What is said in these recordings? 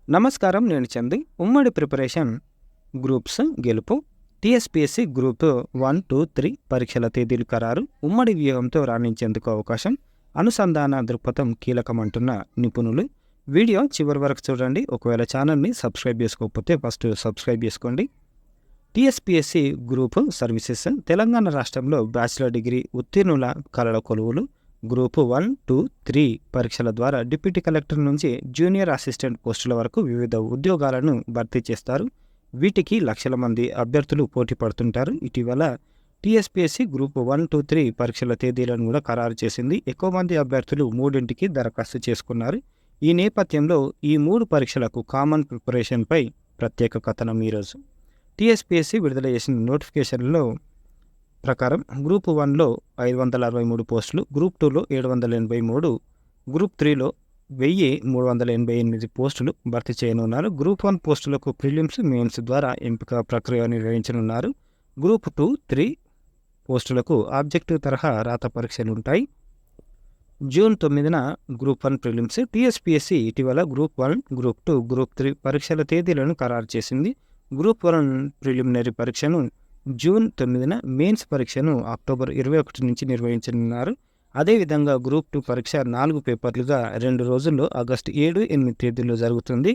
నమస్కారం, నేను చందు. ఉమ్మడి ప్రిపరేషన్ గ్రూప్స్ గెలుపు. టీఎస్పీఎస్సీ గ్రూప్ 1, 2, 3 పరీక్షల తేదీలు ఖరారు. ఉమ్మడి వ్యూహంతో రాణించేందుకు అవకాశం. అనుసంధాన దృక్పథం కీలకమంటున్న నిపుణులు. వీడియో చివరి వరకు చూడండి. ఒకవేళ ఛానల్ని సబ్స్క్రైబ్ చేసుకోకపోతే ఫస్ట్ సబ్స్క్రైబ్ చేసుకోండి. టీఎస్పీఎస్సీ గ్రూప్ సర్వీసెస్ తెలంగాణ రాష్ట్రంలో బ్యాచిలర్ డిగ్రీ ఉత్తీర్ణుల కళల కొలువులు. గ్రూప్ 1, 2, 3 పరీక్షల ద్వారా డిప్యూటీ కలెక్టర్ నుంచి జూనియర్ అసిస్టెంట్ పోస్టుల వరకు వివిధ ఉద్యోగాలను భర్తీ చేస్తారు. వీటికి లక్షల మంది అభ్యర్థులు పోటీ పడుతుంటారు. ఇటీవల టీఎస్పీఎస్సీ గ్రూప్ 1, 2, 3 పరీక్షల తేదీలను కూడా ఖరారు చేసింది. ఎక్కువ మంది అభ్యర్థులు 3ంటికి దరఖాస్తు చేసుకున్నారు. ఈ నేపథ్యంలో ఈ 3 పరీక్షలకు కామన్ ప్రిపరేషన్పై ప్రత్యేక కథనం ఈరోజు. టీఎస్పీఎస్సీ విడుదల చేసిన నోటిఫికేషన్లో ప్రకారం గ్రూప్ 1లో 563 పోస్టులు, గ్రూప్ 2లో 783, గ్రూప్ 3లో 1388 పోస్టులు భర్తీ చేయనున్నారు. గ్రూప్ 1 పోస్టులకు ప్రిలిమ్స్, మెయిన్స్ ద్వారా ఎంపిక ప్రక్రియ నిర్వహించనున్నారు. గ్రూప్ 2, 3 పోస్టులకు ఆబ్జెక్టివ్ తరహా రాత పరీక్షలు ఉంటాయి. జూన్ 9న గ్రూప్ 1 ప్రిలిమ్స్. టీఎస్పీఎస్సీ ఇటీవల గ్రూప్ 1, గ్రూప్ 2, గ్రూప్ 3 పరీక్షల తేదీలను ఖరారు చేసింది. గ్రూప్ 1 ప్రిలిమినరీ పరీక్షను జూన్ 9న, మెయిన్స్ పరీక్షను అక్టోబర్ 21 నుంచి నిర్వహించనున్నారు. అదేవిధంగా గ్రూప్ 2 పరీక్ష 4 పేపర్లుగా 2 రోజుల్లో ఆగస్టు 7, 8 తేదీల్లో జరుగుతుంది.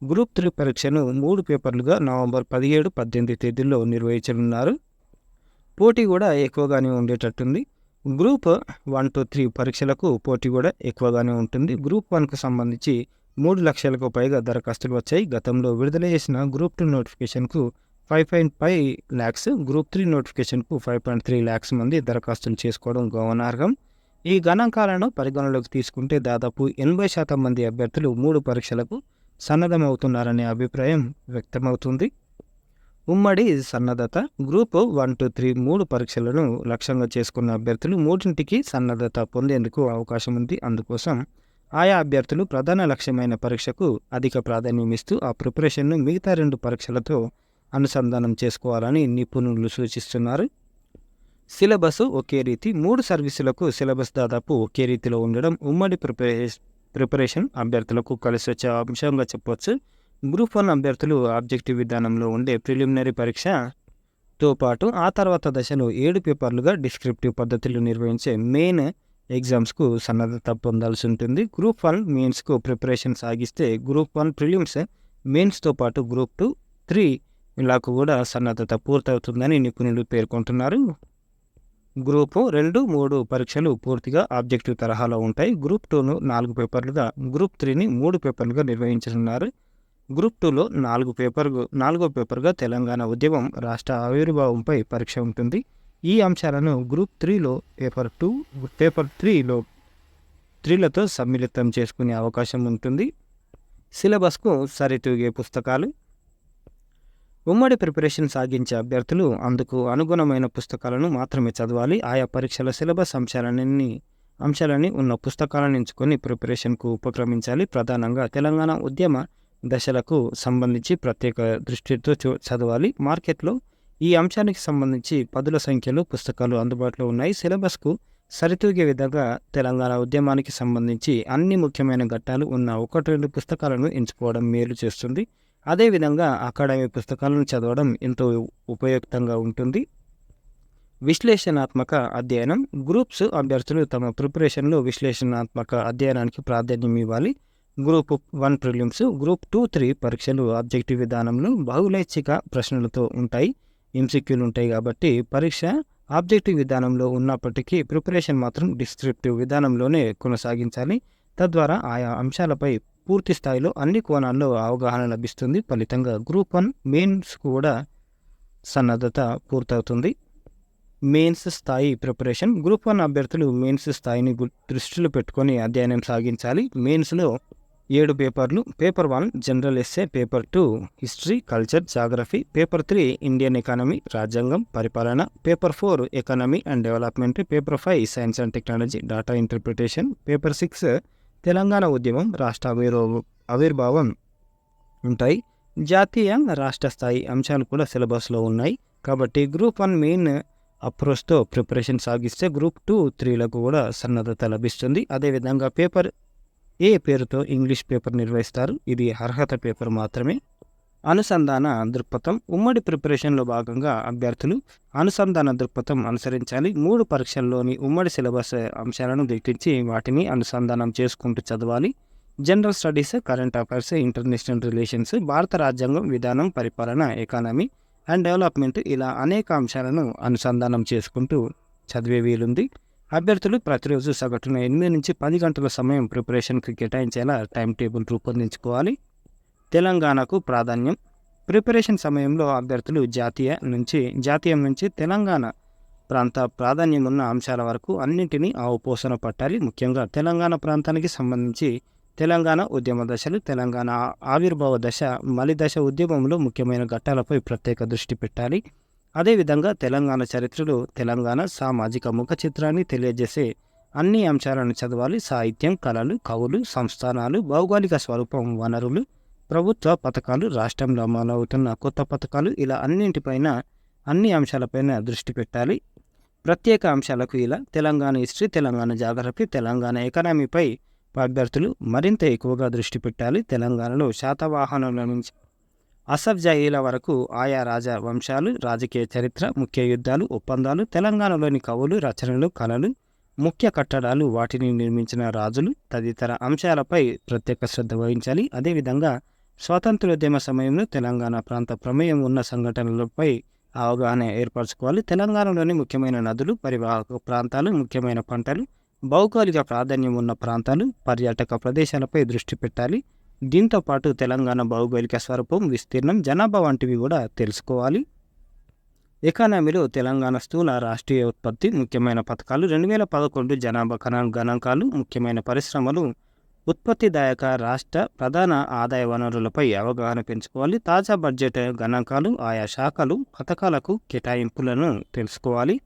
గ్రూప్ 3 పరీక్షను 3 పేపర్లుగా నవంబర్ 17, 18 తేదీల్లో నిర్వహించనున్నారు. పోటీ కూడా ఎక్కువగానే ఉండేటట్టుంది. గ్రూప్ 1, 2, 3 పరీక్షలకు పోటీ కూడా ఎక్కువగానే ఉంటుంది. గ్రూప్ 1కు సంబంధించి 3 లక్షలకు పైగా దరఖాస్తులు వచ్చాయి. గతంలో విడుదల చేసిన గ్రూప్ 2 నోటిఫికేషన్కు 5.5 lakhs, గ్రూప్ 3 నోటిఫికేషన్కు 5.3 lakhs మంది దరఖాస్తులు చేసుకోవడం గమనార్హం. ఈ గణాంకాలను పరిగణలోకి తీసుకుంటే దాదాపు 80% మంది అభ్యర్థులు 3 పరీక్షలకు సన్నద్ధమవుతున్నారనే అభిప్రాయం వ్యక్తమవుతుంది. ఉమ్మడి సన్నద్ధత. గ్రూప్ 1, 2, 3 3 పరీక్షలను లక్ష్యంగా చేసుకున్న అభ్యర్థులు 3ంటికి సన్నద్ధత పొందేందుకు అవకాశం ఉంది. అందుకోసం ఆయా అభ్యర్థులు ప్రధాన లక్ష్యమైన పరీక్షకు అధిక ప్రాధాన్యం ఇస్తూ ఆ ప్రిపరేషన్ను మిగతా 2 పరీక్షలతో అనుసంధానం చేసుకోవాలని నిపుణులు సూచిస్తున్నారు. సిలబస్ ఒకే రీతి. 3 సర్వీసులకు సిలబస్ దాదాపు ఒకే రీతిలో ఉండడం ఉమ్మడి ప్రిపరేషన్ అభ్యర్థులకు కలిసి వచ్చే అంశంగా చెప్పవచ్చు. గ్రూప్ 1 అభ్యర్థులు ఆబ్జెక్టివ్ విధానంలో ఉండే ప్రిలిమినరీ పరీక్షతో పాటు ఆ తర్వాత దశలో 7 పేపర్లుగా డిస్క్రిప్టివ్ పద్ధతిలో నిర్వహించే మెయిన్ ఎగ్జామ్స్కు సన్నద్ధత పొందాల్సి ఉంటుంది. గ్రూప్ 1 మెయిన్స్కు ప్రిపరేషన్ సాగిస్తే గ్రూప్ 1 ప్రిలిమ్స్, మెయిన్స్తో పాటు గ్రూప్ 2, 3 ఇలాకు కూడా సన్నద్ధత పూర్తవుతుందని నిపుణులు పేర్కొంటున్నారు. గ్రూప్ 2, 3 పరీక్షలు పూర్తిగా ఆబ్జెక్టివ్ తరహాలో ఉంటాయి. గ్రూప్ 2ను 4 పేపర్లుగా, గ్రూప్ 3ని 3 పేపర్లుగా నిర్వహించనున్నారు. గ్రూప్ 2లో 4వ పేపర్గా తెలంగాణ ఉద్యమం, రాష్ట్ర ఆవిర్భావంపై పరీక్ష ఉంటుంది. ఈ అంశాలను గ్రూప్ 3లో పేపర్ 2, పేపర్ 3లతో సమ్మిళితం చేసుకునే అవకాశం ఉంటుంది. సిలబస్కు సరితూగే పుస్తకాలు. ఉమ్మడి ప్రిపరేషన్ సాగించే అభ్యర్థులు అందుకు అనుగుణమైన పుస్తకాలను మాత్రమే చదవాలి. ఆయా పరీక్షల సిలబస్ అంశాలని ఉన్న పుస్తకాలను ఎంచుకొని ప్రిపరేషన్కు ఉపక్రమించాలి. ప్రధానంగా తెలంగాణ ఉద్యమ దశలకు సంబంధించి ప్రత్యేక దృష్టితో చదవాలి. మార్కెట్లో ఈ అంశానికి సంబంధించి పదుల సంఖ్యలో పుస్తకాలు అందుబాటులో ఉన్నాయి. సిలబస్కు సరితూగే విధంగా తెలంగాణ ఉద్యమానికి సంబంధించి అన్ని ముఖ్యమైన ఘట్టాలు ఉన్న 1-2 పుస్తకాలను ఎంచుకోవడం మేలు చేస్తుంది. అదేవిధంగా అకాడమీ పుస్తకాలను చదవడం ఎంతో ఉపయుక్తంగా ఉంటుంది. విశ్లేషణాత్మక అధ్యయనం. గ్రూప్స్ అభ్యర్థులు తమ ప్రిపరేషన్లో విశ్లేషణాత్మక అధ్యయనానికి ప్రాధాన్యం ఇవ్వాలి. గ్రూప్ 1 ప్రిలిమ్స్, గ్రూప్ 2, 3 పరీక్షలు ఆబ్జెక్టివ్ విధానంలో బహుళైచ్ఛిక ప్రశ్నలతో ఉంటాయి. ఎంసీక్యూలు ఉంటాయి కాబట్టి పరీక్ష ఆబ్జెక్టివ్ విధానంలో ఉన్నప్పటికీ ప్రిపరేషన్ మాత్రం డిస్క్రిప్టివ్ విధానంలోనే కొనసాగించాలి. తద్వారా ఆయా అంశాలపై పూర్తి స్థాయిలో అన్ని కోణాల్లో అవగాహన లభిస్తుంది. ఫలితంగా గ్రూప్ 1 మెయిన్స్ కూడా సన్నద్ధత పూర్తవుతుంది. మెయిన్స్ స్థాయి ప్రిపరేషన్. గ్రూప్ 1 అభ్యర్థులు మెయిన్స్ స్థాయిని దృష్టిలో పెట్టుకొని అధ్యయనం సాగించాలి. మెయిన్స్లో 7 పేపర్లు. Paper 1 general essay, paper 2 history, culture, geography, paper 3 Indian economy, రాజ్యాంగం, పరిపాలన, paper 4 economy and development, paper 5 science and technology, data interpretation, paper 6 Telangana ఉద్యమం, రాష్ట్ర ఆవిర్భావం ఉంటాయి. జాతీయ, రాష్ట్ర స్థాయి అంశాలు కూడా సిలబస్లో ఉన్నాయి. కాబట్టి గ్రూప్ 1 మెయిన్ అప్రోచ్తో ప్రిపరేషన్ సాగిస్తే గ్రూప్ 2, 3లకు కూడా సన్నద్ధత లభిస్తుంది. అదేవిధంగా పేపర్ ఏ పేరుతో ఇంగ్లీష్ పేపర్ నిర్వహిస్తారు. ఇది అర్హత పేపర్ మాత్రమే. అనుసంధాన దృక్పథం. ఉమ్మడి ప్రిపరేషన్లో భాగంగా అభ్యర్థులు అనుసంధాన దృక్పథం అనుసరించాలి. 3 పరీక్షల్లోని ఉమ్మడి సిలబస్ అంశాలను గుర్తించి వాటిని అనుసంధానం చేసుకుంటూ చదవాలి. General studies, current affairs, international relations, భారత రాజ్యాంగం, విధానం, పరిపాలన, ఎకానమీ అండ్ డెవలప్మెంట్ ఇలా అనేక అంశాలను అనుసంధానం చేసుకుంటూ చదివే వీలుంది. అభ్యర్థులు ప్రతిరోజు సగటున 8 నుంచి 10 గంటల సమయం ప్రిపరేషన్కి కేటాయించేలా టైం టేబుల్ రూపొందించుకోవాలి. తెలంగాణకు ప్రాధాన్యం. ప్రిపరేషన్ సమయంలో అభ్యర్థులు జాతీయం నుంచి తెలంగాణ ప్రాంత ప్రాధాన్యం ఉన్న అంశాల వరకు అన్నింటినీ అవపోసన పట్టాలి. ముఖ్యంగా తెలంగాణ ప్రాంతానికి సంబంధించి తెలంగాణ ఉద్యమ దశలు, తెలంగాణ ఆవిర్భావ దశ, మలి దశ ఉద్యమంలో ముఖ్యమైన ఘట్టాలపై ప్రత్యేక దృష్టి పెట్టాలి. అదేవిధంగా తెలంగాణ చరిత్రలో తెలంగాణ సామాజిక ముఖ చిత్రాన్ని తెలియజేసే అన్ని అంశాలను చదవాలి. సాహిత్యం, కళలు, కవులు, సంస్థానాలు, భౌగోళిక స్వరూపం, వనరులు, ప్రభుత్వ పథకాలు, రాష్ట్రంలో అమలవుతున్న కొత్త పథకాలు ఇలా అన్ని అంశాలపైన దృష్టి పెట్టాలి. ప్రత్యేక అంశాలకు ఇలా తెలంగాణ హిస్టరీ, తెలంగాణ జాగ్రఫీ, తెలంగాణ ఎకానమీపై అభ్యర్థులు మరింత ఎక్కువగా దృష్టి పెట్టాలి. తెలంగాణలో శాతవాహనుల నుంచి అసఫ్జాయిల వరకు ఆయా రాజా వంశాలు, రాజకీయ చరిత్ర, ముఖ్య యుద్ధాలు, ఒప్పందాలు, తెలంగాణలోని కవులు, రచనలు, కళలు, ముఖ్య కట్టడాలు, వాటిని నిర్మించిన రాజులు తదితర అంశాలపై ప్రత్యేక శ్రద్ధ వహించాలి. అదేవిధంగా స్వాతంత్ర్యోద్యమ సమయంలో తెలంగాణ ప్రాంత ప్రమేయం ఉన్న సంఘటనలపై అవగాహన ఏర్పరచుకోవాలి. తెలంగాణలోని ముఖ్యమైన నదులు, పరివాహక ప్రాంతాలు, ముఖ్యమైన పంటలు, భౌగోళిక ప్రాధాన్యం ఉన్న ప్రాంతాలు, పర్యాటక ప్రదేశాలపై దృష్టి పెట్టాలి. దీంతో పాటు తెలంగాణ భౌగోళిక స్వరూపం, విస్తీర్ణం, జనాభా వంటివి కూడా తెలుసుకోవాలి. ఎకానమీలో తెలంగాణ స్థూల రాష్ట్రీయ ఉత్పత్తి, ముఖ్యమైన పథకాలు, 2011 జనాభా గణాంకాలు, ముఖ్యమైన పరిశ్రమలు, ఉత్పత్తిదాయక రాష్ట్ర ప్రధాన ఆదాయ వనరులపై అవగాహన పెంచుకోవాలి. తాజా బడ్జెట్ గణాంకాలు, ఆయా శాఖలు, పథకాలకు కేటాయింపులను తెలుసుకోవాలి.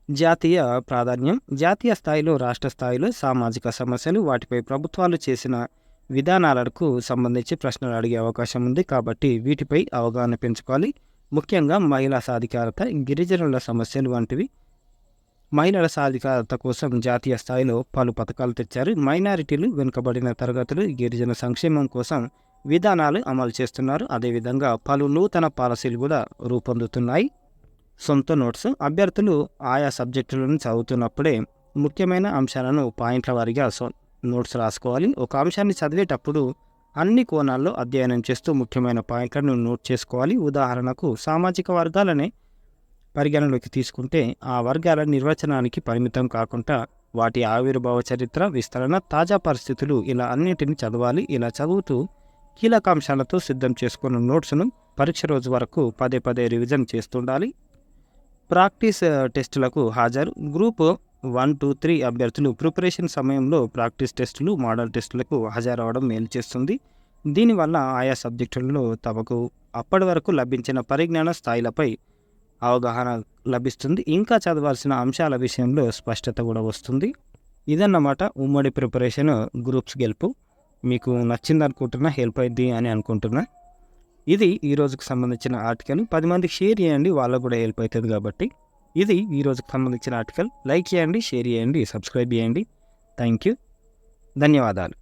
జాతీయ ప్రాధాన్యం. జాతీయ స్థాయిలో, రాష్ట్ర స్థాయిలో సామాజిక సమస్యలు, వాటిపై ప్రభుత్వాలు చేసిన విధానాలకు సంబంధించి ప్రశ్నలు అడిగే అవకాశం ఉంది. కాబట్టి వీటిపై అవగాహన పెంచుకోవాలి. ముఖ్యంగా మహిళా సాధికారత, గిరిజనుల సమస్యలు వంటివి. మహిళల సాధికారత కోసం జాతీయ స్థాయిలో పలు పథకాలు తెచ్చారు. మైనారిటీలు, వెనుకబడిన తరగతులు, గిరిజన సంక్షేమం కోసం విధానాలు అమలు చేస్తున్నారు. అదేవిధంగా పలు నూతన పాలసీలు కూడా రూపొందుతున్నాయి. సొంత నోట్స్. అభ్యర్థులు ఆయా సబ్జెక్టులను చదువుతున్నప్పుడే ముఖ్యమైన అంశాలను పాయింట్ల వారీగా నోట్స్ రాసుకోవాలి. ఒక అంశాన్ని చదివేటప్పుడు అన్ని కోణాల్లో అధ్యయనం చేస్తూ ముఖ్యమైన పాయింట్లను నోట్ చేసుకోవాలి. ఉదాహరణకు సామాజిక వర్గాలనే పరిగణలోకి తీసుకుంటే ఆ వర్గాల నిర్వచనానికి పరిమితం కాకుండా వాటి ఆవిర్భావ చరిత్ర, విస్తరణ, తాజా పరిస్థితులు ఇలా అన్నింటిని చదవాలి. ఇలా చదువుతూ కీలక అంశాలతో సిద్ధం చేసుకున్న నోట్స్ను పరీక్ష రోజు వరకు పదే రివిజన్ చేస్తుండాలి. ప్రాక్టీస్ టెస్టులకు హాజరు. గ్రూప్ 1, 2, 3 అభ్యర్థులు ప్రిపరేషన్ సమయంలో ప్రాక్టీస్ టెస్టులు, మోడల్ టెస్టులకు హాజరవడం మేలు చేస్తుంది. దీనివల్ల ఆయా సబ్జెక్టులలో తమకు అప్పటి వరకు లభించిన పరిజ్ఞాన స్థాయిలపై అవగాహన లభిస్తుంది. ఇంకా చదవాల్సిన అంశాల విషయంలో స్పష్టత కూడా వస్తుంది. ఇదన్నమాట ఉమ్మడి ప్రిపరేషన్ గ్రూప్స్ గెలుపు. మీకు నచ్చిందనుకుంటున్నా, హెల్ప్ అయింది అని అనుకుంటున్నా. ఇది ఈ రోజుకు సంబంధించిన ఆర్టికల్. 10 మందికి షేర్ చేయండి, వాళ్ళకు కూడా హెల్ప్ అవుతుంది కాబట్టి. ఇది ఈ రోజుకు సంబంధించిన ఆర్టికల్. లైక్ చేయండి, షేర్ చేయండి, సబ్స్క్రైబ్ చేయండి. Thank you. ధన్యవాదాలు.